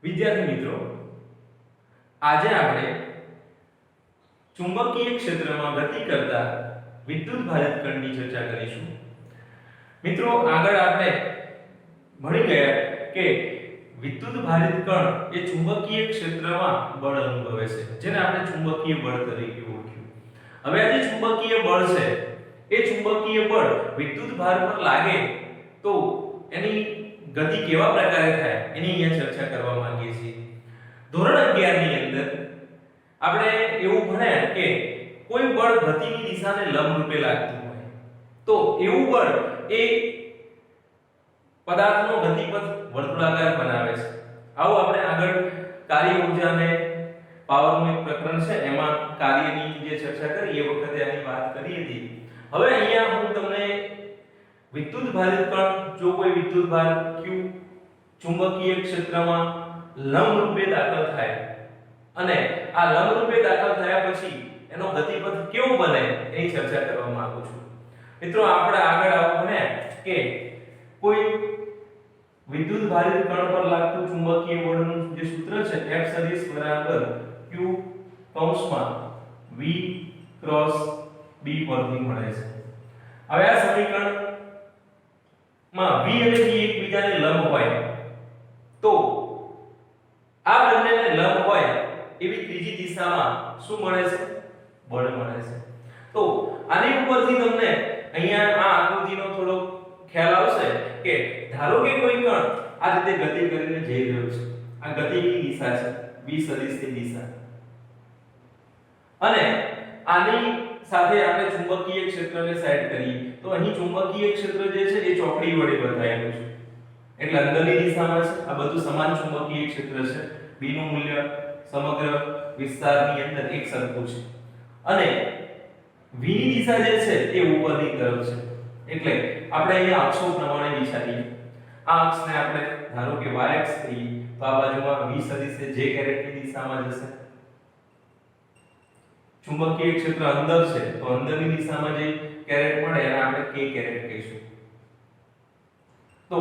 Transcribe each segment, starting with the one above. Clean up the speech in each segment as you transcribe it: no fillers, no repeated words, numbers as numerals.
વિદ્યાર્થી મિત્રો, આજે આપણે ચુંબકીય ક્ષેત્રમાં ગતિ કરતા વિદ્યુત ભારિત કણની ચર્ચા કરીશું. મિત્રો, આગળ આપણે ભણી ગયા કે વિદ્યુત ભારિત કણ એ ચુંબકીય ક્ષેત્રમાં બળ અનુભવે છે, જેને આપણે ચુંબકીય બળ તરીકે ઓળખ્યું. હવે આ જે ચુંબકીય બળ છે એ ચુંબકીય બળ વિદ્યુત ભાર પર લાગે તો એની ગતિ કેવા પ્રકારે થાય એની અહીંયા ચર્ચા કરવા માંગીએ છીએ. ધોરણ 11 ની અંદર આપણે એવું ભણ્યા કે કોઈ બળ ગતિની દિશાને લંબ રૂપે લાગતું હોય તો એવું બળ એ પદાર્થનો ગતિપથ વર્તુળાકાર બનાવે છે. આવો આપણે આગળ કાર્ય ઊર્જા અને પાવરનું એક પ્રકરણ છે એમાં કાર્યની જે ચર્ચા કરી એ વખતે આની વાત કરી હતી. હવે અહીંયા હું તમને વિદ્યુત ભારિત કણ જો કોઈ વિદ્યુત ભાર q ચુંબકીય ક્ષેત્રમાં લંબ રૂપે દાખલ થાય અને આ લંબ રૂપે દાખલ થયા પછી એનો ગતિપથ કેવો બને એની ચર્ચા કરવા માંગુ છું. મિત્રો, આપણે આગળ આવું ભણ્યા કે કોઈ વિદ્યુત ભારિત કણ પર લાગતું ચુંબકીય બળનું જે સૂત્ર છે F સદિશ બરાબર q કૌંસમાં v ક્રોસ b પરથી મળે છે. હવે આ સમીકરણ માં v અને b એકબીજાને લંબ હોય તો આ બંનેને લંબ હોય એવી ત્રીજી દિશામાં શું મળે છે? બળ મળે છે. તો આની ઉપરથી તમને અહીંયા આ આકૃતિનો થોડો ખ્યાલ આવશે કે ધારો કે કોઈ કણ આ રીતે ગતિ કરીને જઈ રહ્યો છે. આ ગતિની દિશા છે b સદિશની દિશા, અને આની સાથે આપણે ચુંબકીય ક્ષેત્રને સેટ કરીએ તો અહીં ચુંબકીય ક્ષેત્ર જે છે એ ચોકડી વડે બતાવેલું છે એટલે અંદરની દિશામાં છે. આ બધું સમાન ચુંબકીય ક્ષેત્ર છે. b નું મૂલ્ય સમગ્ર વિસ્તારની અંદર એક સરખું છે અને v ની દિશા જે છે એ ઉપરની તરફ છે. એટલે આપણે અહીંયા અક્ષો પ્રમાણે વિચારીએ. આ અક્ષને આપણે ધારો કે y અક્ષ કહીએ તો આ બાજુમાં v સદિશ j કેરેટની દિશામાં જશે. ચુંબકીય ક્ષેત્ર અંદર છે તો અંદરની દિશામાં જે કેરેટ મળે એને આપણે k કેરેટ કહીશું. તો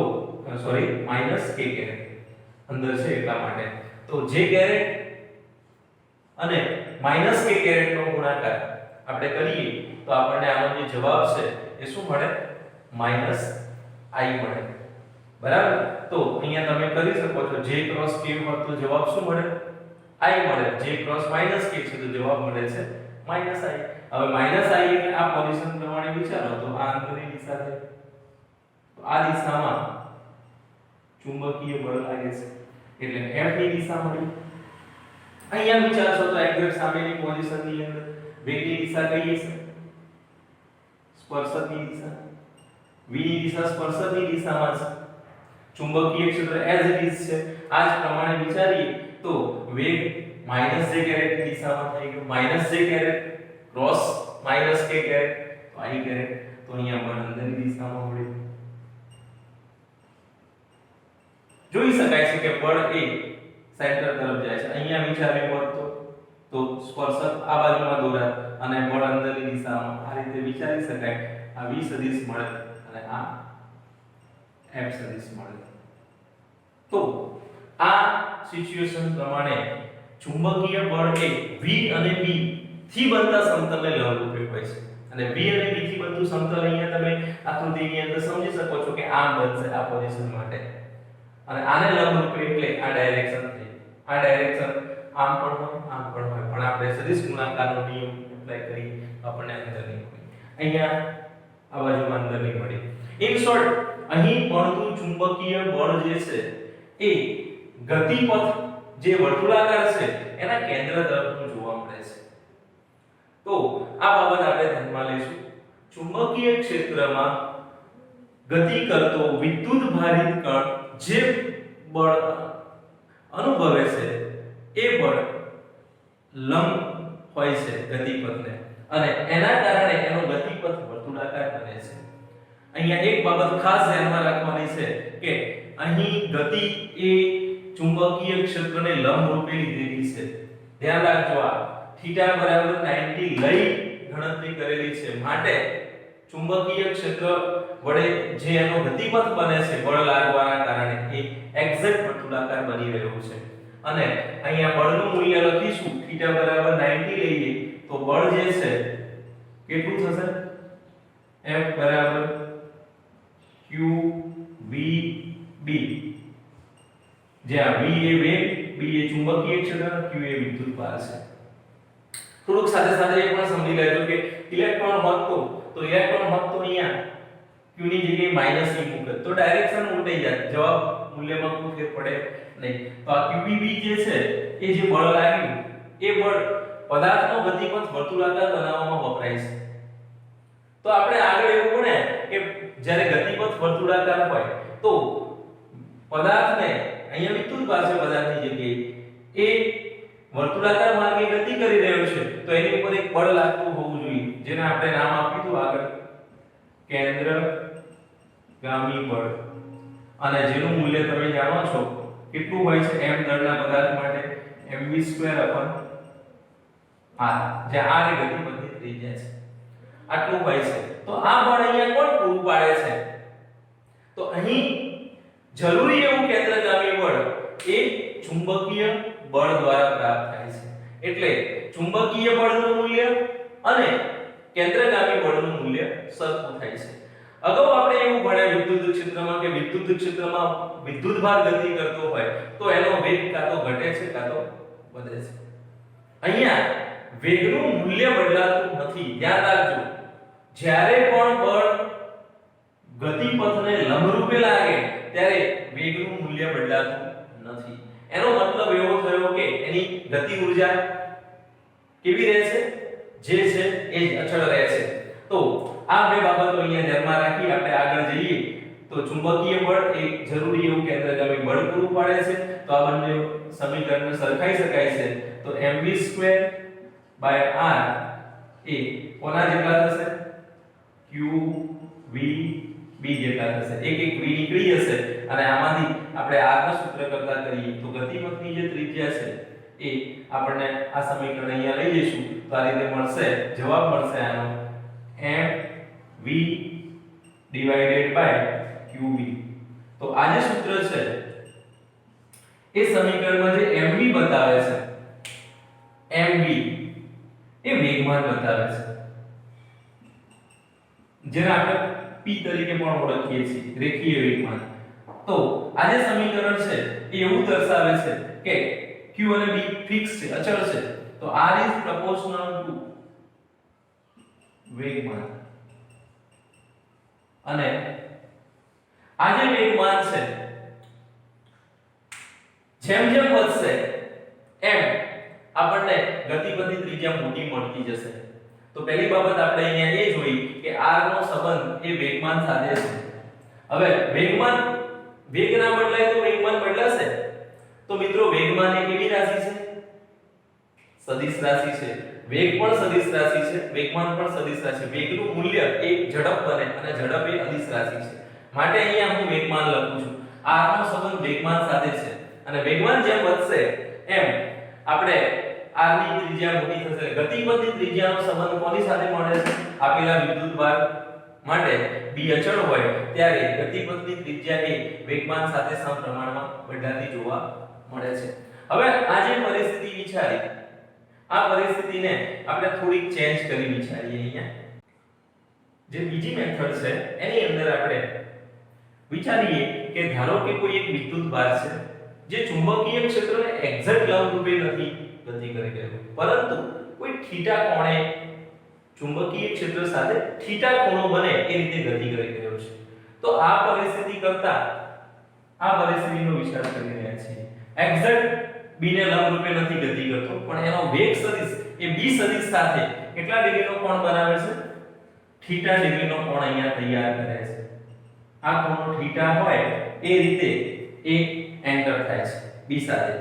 સોરી -k કેરેટ અંદર છે એટલા માટે. તો j કેરેટ અને -k કેરેટ નો ગુણાકાર આપણે કરીએ તો આપણને આનો જે જવાબ છે એ શું મળે? -i મળે. બરાબર? તો અહીંયા તમે કરી શકો છો j ક્રોસ k હોત તો જવાબ શું મળે? i મળે. j ક્રોસ -k છે તો જવાબ મળે છે -i. હવે -i એટલે આ પોઝિશન પ્રમાણે વિચારો તો આ અંદરની દિશા છે તો આ દિશામાં ચુંબકીય બળ લાગે છે એટલે f ની દિશા મળી. અહીંયા વિચારશો તો એક્ઝેક્ટ સામેની પોઝિશનની અંદર વેગની દિશા કઈ છે? સ્પર્શકની દિશા. v ની દિશા સ્પર્શકની દિશામાં છે. ચુંબકીય ક્ષેત્ર એઝ ઇટ ઇઝ છે. આ જ પ્રમાણે વિચારીએ તો વેગ -j કેરેટની દિશામાં થઈ ગયો. -j caret cross -k caret તો i કેરેટ તો અહીંયા બળ અંદરની દિશામાં મળ્યું. જોઈ શકાય છે કે બળ એ સેન્ટર તરફ જાય છે. અહીંયા વિચાર્યું હોત તો સ્પર્શક આ બાજુમાં દોરાય અને બળ અંદરની દિશામાં આ રીતે વિચારી શકાય. આ v સદિશ મળે અને આ f સદિશ મળે. તો આ સિચ્યુએશન પ્રમાણે ચુંબકીય બળ એ v અને b થી બનતા સમતલને લંબરૂપે હોય છે અને v અને b થી બનતું સમતલ અહીંયા તમે આકૃતિની અંદર સમજી શકો છો કે આમ બનશે આ પોઝિશન માટે અને આને લંબરૂપે એટલે આ ડાયરેક્શન થઈ. આ ડાયરેક્શન આમ પણ હોય આમ પણ હોય પણ આપણે સદિશ ગુણાકારનો નિયમ એપ્લાય કરી આપણને અંદરની મળી. અહીંયા આ બાજુમાં અંદરની મળી. ઇન શોર્ટ, અહીં મળતું ચુંબકીય બળ જે છે એ ગતિપથ જે વર્તુળાકાર છે એના કેન્દ્ર તરફનું જોવા મળે છે. તો આ બાબત આપણે ધ્યાનમાં લઈશું. ચુંબકીય ક્ષેત્રમાં ગતિ કરતો વિદ્યુત ભારિત કણ જે બળ અનુભવે છે એ બળ લંબ હોય છે ગતિપથને અને એના કારણે એનો ગતિપથ વર્તુળાકાર બને છે. અહીંયા એક બાબત ખાસ ધ્યાનમાં રાખવાની છે કે અહીં ગતિ એ ચુંબકીય ક્ષેત્રને લંબ રૂપે લીધેલી છે. ધ્યાન રાખજો, આ થીટા બરાબર 90 લઈ ગણતરી કરેલી છે માટે ચુંબકીય ક્ષેત્ર વડે જે એનો ગતિપથ બને છે બળ લાગવાના કારણે એ એક્ઝેક્ટ વર્તુળાકાર બની રહ્યો છે અને અહીંયા બળનું મૂલ્ય લખીશું θ બરાબર 90 લઈએ તો બળ જે છે કેટલું થશે F બરાબર q v b જ્યાં v એ વેગ b એ ચુંબકીય ક્ષેત્ર q એ વિદ્યુતભાર છે થોડુંક સાથે સાથે એ પણ સમજી લેજો કે ઇલેક્ટ્રોન હોત તો ઇલેક્ટ્રોન હોત તો અહીંયા q ની જગ્યાએ માઈનસ e મૂકે તો ડાયરેક્શન ઉલટાઈ જાય જવાબ મૂલ્યમાં કોઈ ફેર પડે નહીં તો આ qvb જે છે એ જે બળ લાગ્યું એ બળ પદાર્થનો ગતિપથ વર્તુળાકાર બનાવવામાં વપરાય છે તો આપણે આગળ એવું ભણે કે જ્યારે ગતિપથ વર્તુળાકાર હોય તો પદાર્થને અહીંયા વિદ્યુતભાર છે પદાર્થની જગ્યાએ એ વર્તુળાકાર માર્ગે ગતિ કરી રહ્યો છે તો એની ઉપર એક બળ લાગતું હોવું જોઈએ જેને આપણે નામ આપ્યું હતું આગળ કેન્દ્રગામી બળ અને જેનું મૂલ્ય તમે જાણો છો કેટલું હોય છે m દળના પદાર્થ માટે mv2 r જે r એ ગતિપથની ત્રિજ્યા છે આટલું હોય છે તો આ બળ અહીંયા કોણ પૂરું પાડે છે તો અહીં જરૂરી એવું કેન્દ્રગામી બળ એ ચુંબકીય બળ દ્વારા પ્રાપ્ત થાય છે એટલે ચુંબકીય બળનું મૂલ્ય અને કેન્દ્રગામી બળનું મૂલ્ય સરખું થાય છે અગાઉ આપણે એવું ભણ્યા વિદ્યુત ક્ષેત્રમાં કે વિદ્યુત ક્ષેત્રમાં વિદ્યુતભાર ગતિ કરતો હોય તો એનો વેગ કાં તો ઘટે છે કાં તો વધે છે અહીંયા વેગનું મૂલ્ય બદલાતું નથી ધ્યાન રાખજો જ્યારે પણ બળ ગતિપથને લંબરૂપે લાગે ત્યારે વેગનું મૂલ્ય બદલાતું નથી એનો મતલબ એવો થયો કે એની ગતિ ઊર્જા કેવી રહેશે જે છે એ જ અચળ રહેશે તો આ બે બાબતો અહીંયા ધ્યાનમાં રાખી આપણે આગળ જઈએ તો ચુંબકીય બળ એ જરૂરી એવું કેન્દ્રગામી બળ પૂરું પાડે છે તો આ બંને સમીકરણને સરખાઈ શકાય છે તો mv2 r એ કોના જેટલા થશે q v b જેટલા થશે એક એક v નીકળી જશે અને આમાંથી આપણે r નું સૂત્ર કરતા કરીએ તો ગતિપથની જે ત્રિજ્યા છે એ આપણને આ સમીકરણ અહીંયા લઈ જઈશું તો આ રીતે મળશે જવાબ મળશે આનો mv qv તો આ જે સૂત્ર છે એ સમીકરણમાં જે mv બતાવે છે mv એ વેગમાન બતાવે છે જેને આપણે p તરીકે પણ ઓળખીએ છીએ રેખીય વેગમાન તો આ જે સમીકરણ છે એ એવું દર્શાવે છે કે q અને b ફિક્સ છે અચળ છે તો r is proportional to વેગમાન અને આ જે વેગમાન છે જેમ જેમ વધશે એમ આપણને ગતિપથની ત્રિજ્યા મોટી મળતી જશે તો પહેલી બાબત આપણે અહીંયા એ જોઈ કે r નો સંબંધ એ વેગમાન સાથે છે હવે વેગમાન વેગ ના બદલાય તો વેગમાન બદલાશે તો મિત્રો વેગમાન એ કેવી રાશિ છે સદિશ રાશિ છે વેગ પણ સદિશ રાશિ છે વેગમાન પણ સદિશ રાશિ વેગનું મૂલ્ય એ ઝડપ બને અને ઝડપ એ અદિશ રાશિ છે માટે અહીંયા હું વેગમાન લખું છું r નો સંબંધ વેગમાન સાથે છે અને વેગમાન જેમ વધશે એમ આપણે r ની ત્રિજ્યા મોટી થશે ગતિપથની ત્રિજ્યાનો સંબંધ કોની સાથે મળે છે આપેલા વિદ્યુતભાર માટે b અચળ હોય ત્યારે ગતિપથની ત્રિજ્યા એ વેગમાન સાથે સમપ્રમાણમાં બદલાતી જોવા મળે છે હવે આ જે પરિસ્થિતિ વિચારી આ પરિસ્થિતિને આપણે થોડીક ચેન્જ કરી વિચારીએ અહીંયા જે બીજી મેથડ છે એની અંદર આપણે વિચારીએ કે ધારો કે કોઈ એક વિદ્યુતભાર છે જે ચુંબકીય ક્ષેત્રને એક્ઝેક્ટ લંબરૂપે નથી ગતિ કરી રહ્યું પરંતુ કોઈ થીટા કોણે ચુંબકીય ક્ષેત્ર સાથે થીટા ખૂણો બને એ રીતે ગતિ કરી રહ્યો છે તો આ પરિસ્થિતિ કરતા આ પરિસ્થિતિનો વિચાર કરી રહ્યા છીએ એક્ઝેક્ટ b ને લંબરૂપે નથી ગતિ કરતો પણ એનો વેગ સદિશ એ b સદિશ સાથે કેટલા ડિગ્રીનો કોણ બનાવે છે થીટા ડિગ્રીનો કોણ અહીંયા તૈયાર કરે છે આ ખૂણો થીટા હોય એ રીતે એ એન્ટર થાય છે b સાથે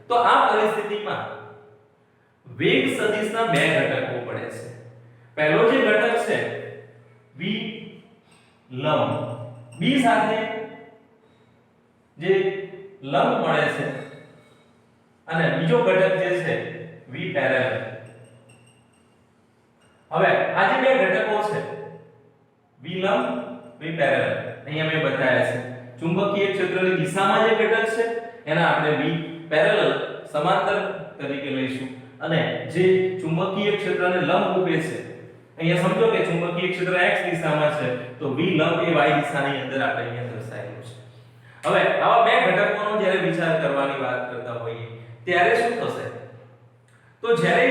તો આ પરિસ્થિતિમાં વેગ સદિશના બે ઘટકો પડે છે પહેલો જે ઘટક છે v લંબ b સાથે જે લંબ મળે છે અને બીજો ઘટક જે છે v પેરેલલ હવે આ જે બે ઘટકો છે v લંબ V પેરેલલ અહીંયા મેં બતાવ્યા છે ચુંબકીય ક્ષેત્રની દિશામાં જે ઘટક છે એના આપણે V પેરેલલ સમાંતર તરીકે લઈશું અને જે ચુંબકીય ક્ષેત્રને લંબ રૂપે છે અહીંયા સમજો કે ચુંબકીય ક્ષેત્ર x દિશામાં છે તો V લંબ એ y દિશાની અંદર આપણે અહીંયા દર્શાવેલું છે હવે આવા બે ઘટકોનો જ્યારે વિચાર કરવાની વાત કરતા હોઈએ ત્યારે શું થશે તો જ્યારે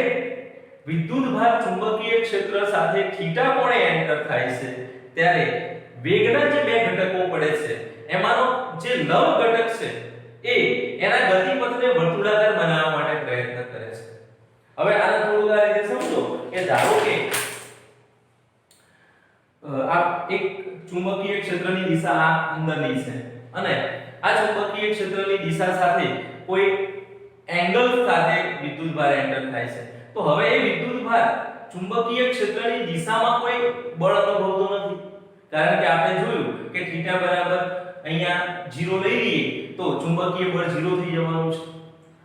વિદ્યુતભાર ચુંબકીય ક્ષેત્ર સાથે થીટા કોણે એન્ટર થાય છે ત્યારે વેગના જે બે ઘટકો પડે છે એમાંનો જે લંબ ઘટક છે એ એના ગતિપથને વર્તુળાકાર બનાવવા માટે પ્રયત્ન કરે છે હવે આને થોડું આ રીતે સમજો કે ધારો કે આ એક ચુંબકીય ક્ષેત્રની દિશા આ અંદરની છે અને આ ચુંબકીય ક્ષેત્રની દિશા સાથે કોઈ એંગલ સાથે વિદ્યુતભાર એન્ટર થાય છે તો હવે એ વિદ્યુતભાર ચુંબકીય ક્ષેત્રની દિશામાં કોઈ બળ અનુભવતો નથી કારણ કે આપણે જોયું કે θ બરાબર અહીંયા 0 લઈ લઈએ તો ચુંબકીય બળ 0 થઈ જવાનું છે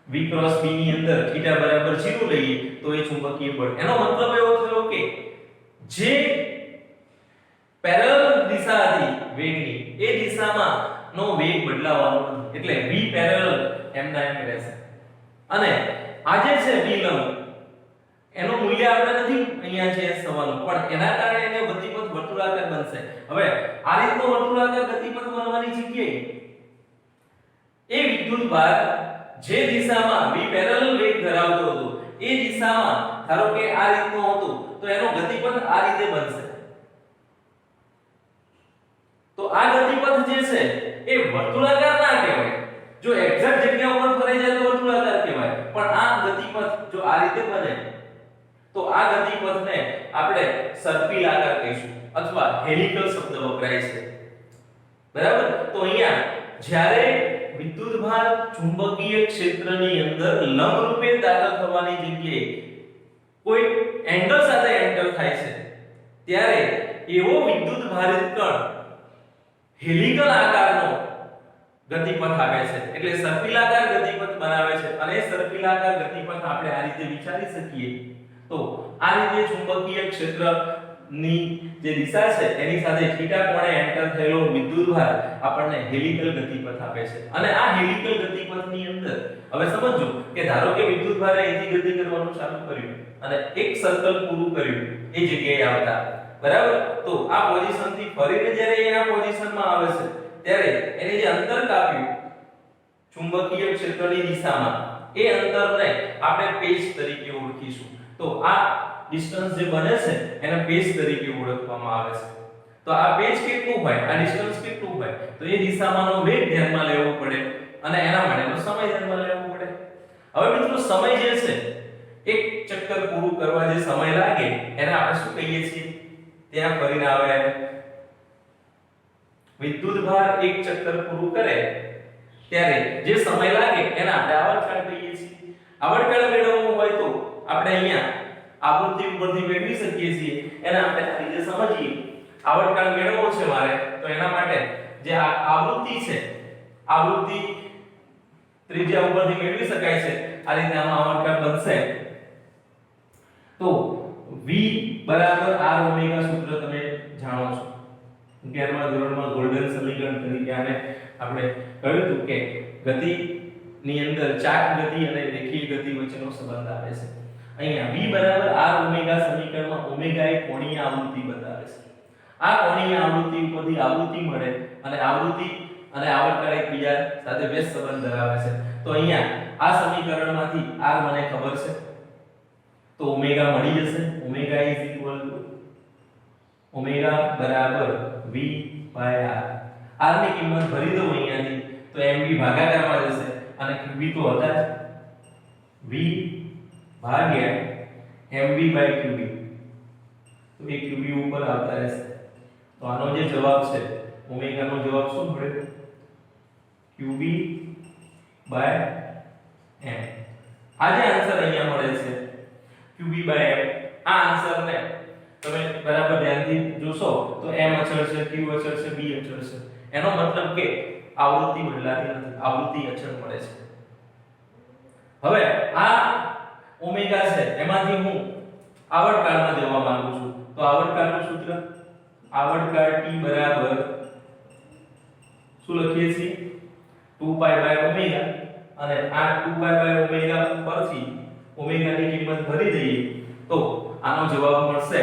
v ક્રોસ b ની અંદર θ બરાબર 0 લઈએ તો એ ચુંબકીય બળ એનો મતલબ એવો થયો કે જે પેરેલલ દિશા હતી વેગની એ દિશામાં નો વેગ બદલાવાનો નથી એટલે v પેરેલલ એમના એમ રહેશે અને આ જે છે v લંબ એનું મૂલ્ય આપણે નથી અહીંયા છે સવાલ પણ એના કારણે એને ગતિપથ વર્તુળાકાર બનશે હવે આ રીતનો વર્તુળાકાર ગતિપથ બનવાની જગ્યાએ એ વિદ્યુતભાર જે દિશામાં v પેરેલલ વેગ ધરાવતો હતો એ દિશામાં ધારો કે આ રીતનો હતો તો એનો ગતિપથ આ રીતે બનશે તો આ ગતિપથ જે છે એ વર્તુળાકાર ના કહેવાય જો એક્ઝેક્ટ જગ્યા ઉપર ફરાઈ જાય તો વર્તુળાકાર કહેવાય પણ આ ગતિપથ જો આ રીતે બને તો આ ગતિપથને આપણે સર્પિલાકાર કહીશું અથવા હેલિકલ શબ્દ વપરાય છે બરાબર તો અહીંયા જ્યારે વિદ્યુતભાર ચુંબકીય ક્ષેત્રની અંદર લંબ રૂપે દાખલ થવાની જગ્યાએ કોઈ એંગલ સાથે એન્ટર થાય છે ત્યારે એવો વિદ્યુતભારિત કણ હેલિકલ આકારનો ગતિપથ આપે છે એટલે સર્પિલાકાર ગતિપથ બનાવે છે અને સર્પિલાકાર ગતિપથ આપણે આ રીતે વિચારી શકીએ તો આ રીતે ચુંબકીય ક્ષેત્રની જે દિશા છે એની સાથે થીટા કોણે એન્ટર થયેલો વિદ્યુતભાર આપણને હેલિકલ ગતિપથ આપે છે અને આ હેલિકલ ગતિપથની અંદર હવે સમજો કે ધારો કે વિદ્યુતભારે અહીંથી ગતિ કરવાનું ચાલુ કર્યું અને એક સર્કલ પૂરું કર્યું એ જગ્યાએ આવતા બરાબર તો આ પોઝિશન થી ફરીને જ્યારે એ આ પોઝિશનમાં આવે છે ત્યારે એને જે અંતર કાપ્યું ચુંબકીય ક્ષેત્રની દિશામાં એ અંતરને આપણે પેચ તરીકે ઓળખીશું તો આ ડિસ્ટન્સ જે બને છે એને પેચ તરીકે ઓળખવામાં આવે છે તો આ પેચ કેટલું હોય આ ડિસ્ટન્સ કેટલું હોય તો એ દિશામાંનો વેગ ધ્યાનમાં લેવો પડે અને એના માટેનો સમય ધ્યાનમાં લેવો પડે હવે મિત્રો સમય જે છે એક ચક્કર પૂરું કરવા જે સમય લાગે એને આપણે શું કહીએ છીએ ત્યાં ફરીને આવે વિદ્યુતભાર એક ચક્કર પૂરું કરે ત્યારે જે સમય લાગે એને આપણે આવર્તકાળ કહીએ છીએ આવર્તકાળ મેળવવો હોય તો આપણે અહીંયા આવૃત્તિ ઉપરથી મેળવી શકીએ છીએ એને આપણે આ રીતે સમજીએ આવર્તકાળ મેળવવો છે મારે તો એના માટે જે આ આવૃત્તિ છે આવૃત્તિ ત્રિજ્યા ઉપરથી મેળવી શકાય છે આ રીતે આમાં આવર્તકાળ બનશે તો v બરાબર r ઓમેગા સૂત્ર તમે જાણો છો 11મા ધોરણમાં ગોલ્ડન સમીકરણ તરીકે આને આપણે કહ્યું હતું કે ગતિની અંદર ચાક ગતિ અને રેખીય ગતિ વચ્ચેનો સંબંધ આવે છે અહીંયા v બરાબર r ઓમેગા સમીકરણમાં ઓમેગા એ કોણીય આવૃત્તિ બતાવે છે આ કોણીય આવૃત્તિ ઉપરથી આવૃત્તિ મળે અને આવૃત્તિ અને આવર્તકાળ એકબીજા સાથે વ્યસ્ત સંબંધ ધરાવે છે તો અહીંયા આ સમીકરણમાંથી r મને ખબર છે તો ઓમેગા મળી જશે omega is equal to omega બરાબર v બાય r ની કિંમત ભરી દઉં અહીંયાથી તો mv ભાગાકારમાં જશે અને qb તો હતા જ v ભાગ્યા mv બાય qb તો એ qb ઉપર આવતા રહેશે તો આનો જે જવાબ છે ઓમેગા નો જવાબ શું મળે qb બાય m આ જે આન્સર અહીંયા મળે છે qb બાય m આ આન્સરને તમે બરાબર ધ્યાનથી જોશો તો m અચળ છે q અચળ છે b અચળ છે એનો મતલબ કે આવૃત્તિ બદલાતી નથી આવૃત્તિ અચળ મળે છે હવે આ ઓમેગા છે એમાંથી હું આવર્તકાળમાં જવા માંગુ છું તો આવર્તકાળનું સૂત્ર આવર્તકાળ t બરાબર શું લખીએ છીએ 2π/ω અને આ 2π/ω પરથી ઓમેગા ની કિંમત ભરી દઈએ તો આનો જવાબ મળશે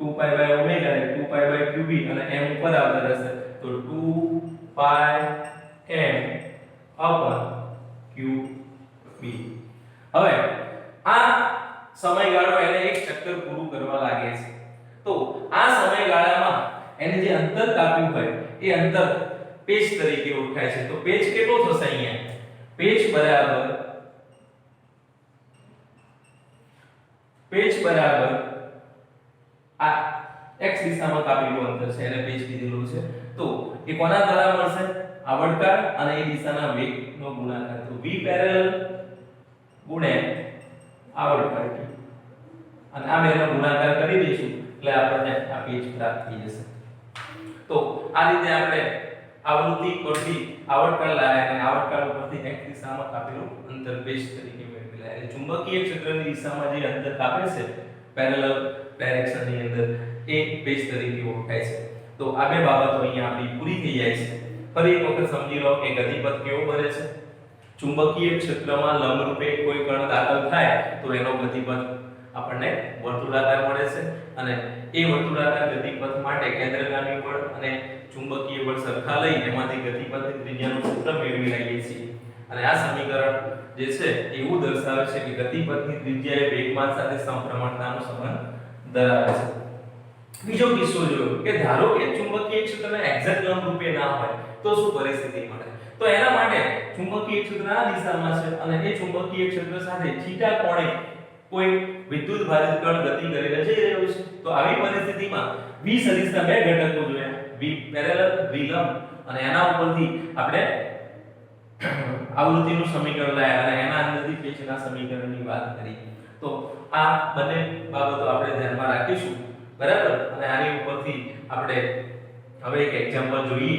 2π/ω ને 2π/qb અને m ઉપર આવતા રહેશે તો 2πm/qb. હવે આ સમયગાળો એને એક ચક્કર પૂરું કરવા લાગે છે તો આ સમયગાળામાં એને જે અંતર કાપ્યું હોય એ અંતર પેચ તરીકે ઓળખાય છે. તો પેચ કેટલો થશે અહીંયા? પેચ બરાબર આ x દિશામાં કાપેલું અંતર છે એને પેચ કીધેલું છે. તો એ કોના દ્વારા મળશે? આવર્તકાળ અને એ દિશાના વેગનો ગુણાકાર. તો v પેરેલલ ગુણ્યા આવર્તકાળ t અને આ બેનો ગુણાકાર કરી દઈશું એટલે આપણને આ પેચ પ્રાપ્ત થઈ જશે. તો આ રીતે આપણે આવૃત્તિ પરથી આવર્તકાળ લાવ્યા અને આવર્તકાળ ઉપરથી x દિશામાં કાપેલું અંતર પેચ તરીકે મેળવેલા. એટલે ચુંબકીય ક્ષેત્રની દિશામાં જે અંતર કાપે છે પેરેલલ ડાયરેક્શનની અંદર એ પેચ તરીકે ઓળખાય છે. તો આ બે બાબતો અહીંયા આપણી પૂરી થઈ જાય છે. ફરી એક વખત સમજી લો કે ગતિપથ કેવો બને છે. ચુંબકીય ક્ષેત્રમાં લંબરૂપે કોઈ કણ દાખલ થાય તો એનો ગતિપથ આપણને વર્તુળાકાર મળે છે અને એ વર્તુળાકાર ગતિપથ માટે કેન્દ્રગામી બળ અને ચુંબકીય બળ સરખા લઈ એમાંથી ગતિપથની ત્રિજ્યાનું સૂત્ર મેળવી લઈએ છીએ. અને આ સમીકરણ જે છે એવું દર્શાવે છે કે ગતિપથની ત્રિજ્યા એ વેગમાન સાથે સમપ્રમાણતાનો સંબંધ ધરાવે છે. બીજો કિસ્સો જોયો કે ધારો કે ચુંબકીય ક્ષેત્રને એક્ઝેક્ટ લંબરૂપે ના હોય તો શું પરિસ્થિતિ મળે? તો એના માટે ચુંબકીય ક્ષેત્ર આ દિશામાં છે અને એ ચુંબકીય ક્ષેત્ર સાથે થીટા કોણે કોઈ વિદ્યુત ભારિત કણ ગતિ કરીને જઈ રહ્યો છે. તો આવી પરિસ્થિતિમાં v સદિશના બે ઘટકો જોયા, v પેરેલલ, v લંબ, અને એના ઉપરથી આપણે આવૃત્તિનું સમીકરણ લાવ્યા અને એના અંદરથી પેચના સમીકરણની વાત કરી. તો આ બંને બાબતો આપણે ધ્યાનમાં રાખીશું, બરાબર? અને આની ઉપરથી આપણે હવે એક એક્ઝામ્પલ જોઈએ.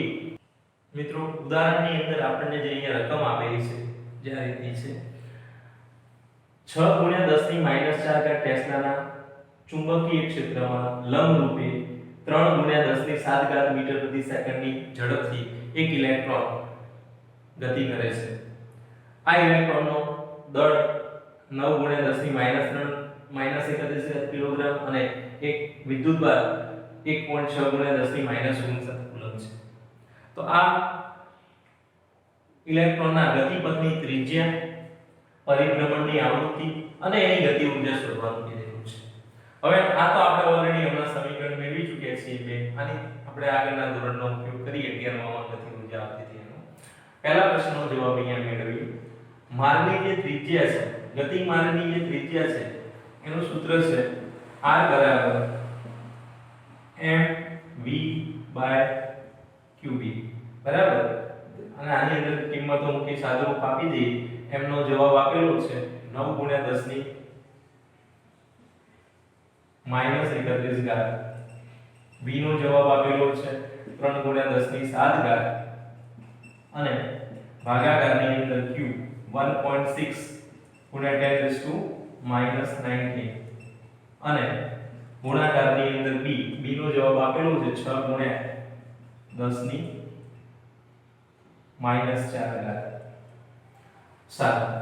મિત્રો, ઉદાહરણની અંદર આપણને જે અહીંયા રકમ આપેલી છે જે આ રીતની છે 6 × 10⁻⁴ ટેસ્લાના ચુંબકીય ક્ષેત્રમાં લંબરૂપે 3 × 10⁷ મીટર પ્રતિ સેકન્ડની ઝડપથી એક ઇલેક્ટ્રોન ગતિ કરે છે. આ ઇલેક્ટ્રોનનો દળ 9 × 10⁻³ કિલોગ્રામ અને એક વિદ્યુતભાર 1.6 × 10⁻⁻⁶ કુલમ છે. તો આ ઇલેક્ટ્રોનના ગતિપથની ત્રિજ્યા, પરિભ્રમણની આવૃત્તિ અને એની ગતિ ઊર્જા શોધવાનું કીધેલું છે. હવે આ તો આપણે ઓલરેડી હમણાં સમીકરણ મેળવી ચૂક્યા છીએ બે. આની આપણે આગળના ધોરણનો ઉપયોગ કરીએ 11માં ગતિ ઊર્જા આપતી હતી એનો. પહેલા પ્રશ્નનો જવાબ અહીંયા મેળવીએ. માર્ગની જે ત્રિજ્યા છે, ગતિમાર્ગની જે ત્રિજ્યા છે એનું સૂત્ર છે r mv/qb, બરાબર? અને આની અંદર કિંમતો મૂકી સાદુરૂપ આપી દઈએ. m નો જવાબ આપેલો છે 9 × 10⁻31². v નો જવાબ આપેલો છે 3 × 10⁷ અને ભાગાકારની અંદર q 1.6 × 10⁻⁻19 અને ગુણાકારની અંદર b નો જવાબ આપેલો છે 6 × 10⁻⁴. સારું,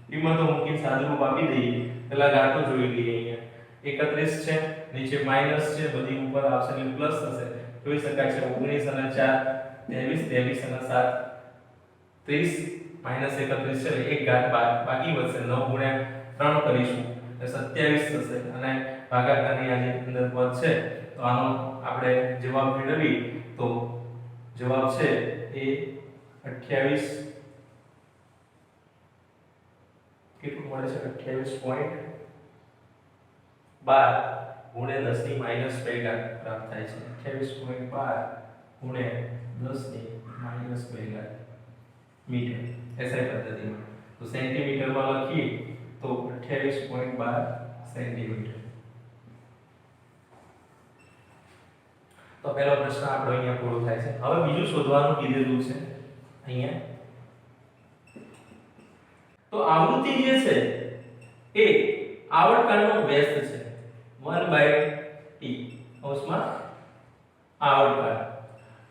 કિંમતો મૂકીને સાદુરૂપ આપી દઈએ. પહેલા ગાંઠો જોઈ લઈએ. અહીંયા 31 છે, નીચે માઈનસ છે, બધી ઉપર આવશે એટલે પ્લસ થશે. જોઈ શકાય છે 19 અને 4 23, 23 અને 7 30, -31 છે એટલે એક ઘાત બાકી વધશે. 9 × 3 કરીશું એટલે 27 થશે અને ભાગાકારની આની અંદર પદ છે તો આનો આપણે જવાબ મેળવી તો જવાબ છે એ 28 કેટલું મળે છે? 28.12 × 10⁻² પ્રાપ્ત થાય છે. 28.12 × 10⁻² મીટર એસઆઈ પદ્ધતિમાં. તો સેન્ટીમીટરમાં લખીએ તો 28.12 સેન્ટીમીટર. તો પહેલો પ્રશ્ન આપણો અહીંયા પૂરો થાય છે. હવે બીજું શોધવાનું કીધેલું છે અહીંયા. તો આવૃત્તિ જે છે એ આવર્તકાળનો વ્યસ્ત છે 1/t. કૌંસમાં આવર્તકાળ.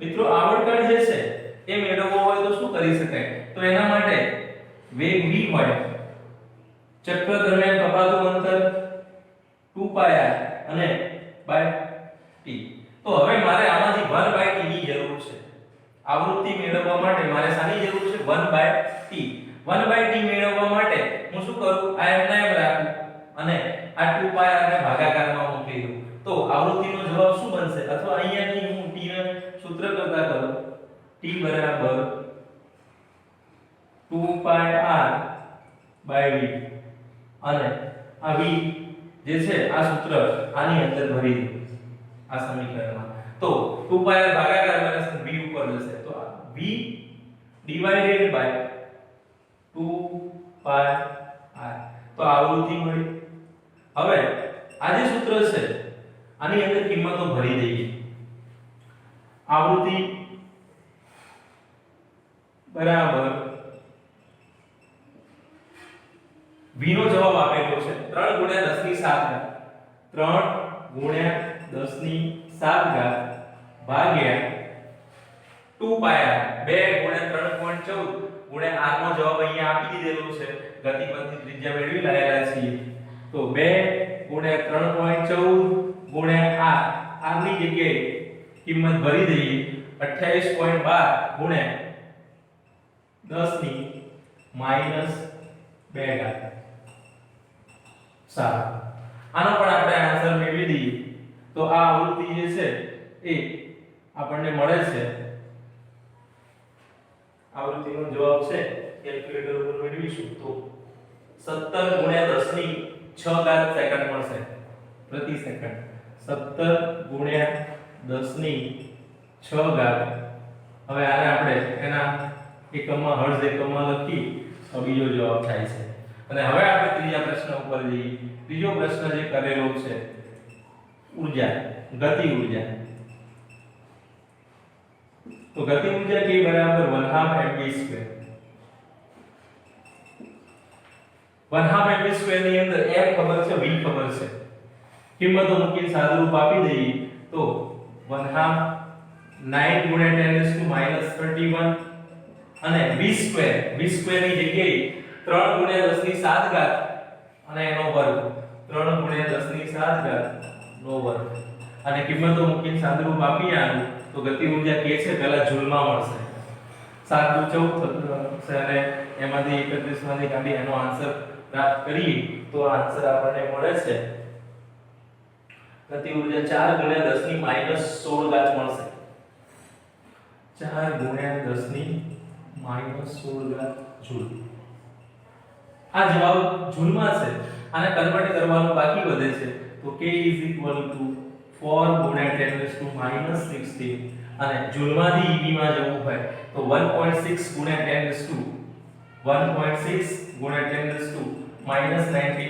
મિત્રો આવર્તકાળ જે છે એ મેળવવો હોય તો શું કરી શકાય? તો એના માટે વેગ v હોય, ચક્ર દરમિયાન કપાતું અંતર 2πr અને /t. તો હવે મારે આમાંથી 1/t ની જરૂર છે. આવૃત્તિ મેળવવા માટે મારે શાની જરૂર છે? 1/t. 1/t મેળવવા માટે હું શું કરું? આ એમ રાખું અને આ 2πr ને ભાગાકારમાં મૂકી દઉં. તો આવૃત્તિનો જવાબ શું બનશે? અથવા અહીંયાથી હું t ને સૂત્ર કરતા કરું. t બરાબર 2πr/v અને આ v જે છે આ સૂત્ર આની અંદર ભરી દઉં આ સમીકરણમાં. તો 2πr ભાગાકાર માઈનસ v ઉપર જશે. તો v ડિવાઇડેડ બાય 2πr. તો આવૃત્તિ મળી. હવે આ જે સૂત્ર છે આની અંદર કિંમતો ભરી દઈએ. આવૃત્તિ બરાબર v નો જવાબ આપેલો છે 3 × 10⁷ ભાગ્યા 2πr 2 × 3.14 r નો જવાબ અહીંયા આપી દીધેલો છે. ગતિપથની ત્રિજ્યા મેળવી લાયેલા છીએ. તો 2 × 3.14 r ની જગ્યાએ કિંમત ભરી દઈએ 28.12 × 10⁻². આનો પણ આપણે આન્સર મેળવી દઈએ. તો આ આવૃત્તિ જે છે એ આપણને મળે છે. આવૃત્તિનો જવાબ છે કેલ્ક્યુલેટર ઉપર મેળવીશું તો 17 × 10⁶ સેકન્ડ મળશે પ્રતિ સેકન્ડ. 17 × 10⁶. હવે આને આપણે એના એકમમાં હર્ટ્ઝ એકમમાં લખી તો બીજો જવાબ થાય છે. અને હવે આપણે ત્રીજા પ્રશ્ન ઉપર જઈએ. ત્રીજો પ્રશ્ન જે કરેલો છે ઊર્જા, ગતિ ઊર્જા. તો ગતિ ઊર્જા કે બરાબર 1/2 mv². 1/2 mv² ની અંદર m ખબર છે, v ખબર છે. કિંમતો મૂકીને સાદુરૂપ આપી દઈએ તો 1/2 9 × 10⁻31 અને v² ની જગ્યાએ 3 × 10⁷ અને એનો વર્ગ 3 × 10⁷ નો વર્ગ. અને કિંમતો મૂકીને સાદુરૂપ આપી આનું તો ગતિ ઊર્જા કે છે પહેલા જૂલમાં મળશે. 7 × 14 છે અને એમાંથી 31 માંથી કાઢી એનો આન્સર પ્રાપ્ત કરીએ તો આન્સર આપણને મળે છે ગતિ ઊર્જા 4 × 10⁻16 મળશે. 4 × 10⁻16 જૂલ. આ જવાબ જૂલમાં છે. આને કન્વર્ટ કરવાનું બાકી વધે છે તો k = 4 × 10⁻16 અને જૂલમાંથી ev માં જવું હોય તો 1.6 × 10⁻19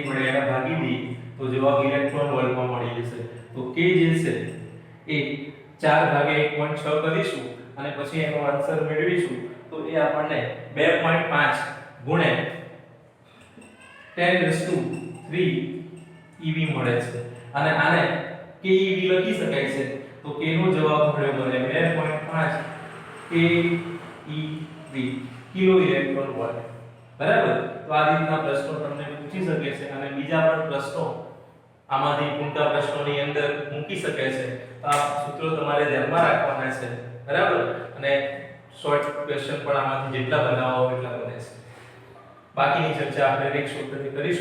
વડે એને ભાગી દઈએ તો જવાબ ઇલેક્ટ્રોન વોલ્ટમાં મળી જશે. તો k જે છે એ 4/1.6 કરીશું અને પછી એનો આન્સર મેળવીશું તો એ આપણને 2.5 × 10⁻³ ev મળે છે. અને આને keV લખી શકાય છે તો k નો જવાબ મળ્યો મને 2.5 keV કિલો ઇલેક્ટ્રોન વોલ્ટ. બરાબર. તો આ રીતના પ્રશ્નો તમને પૂછી શકે છે અને બીજા પણ પ્રશ્નો આમાંથી પૂરતા પ્રશ્નોની અંદર મૂકી શકે છે. તો આ સૂત્રો તમારે ધ્યાનમાં રાખવાના છે. બરાબર. અને શોર્ટ ક્વેશ્ચન પણ આમાંથી જેટલા બનાવવા હોય એટલા બને છે. બાકીની ચર્ચા આપણે નેક્સ્ટ વખતે કરીશું.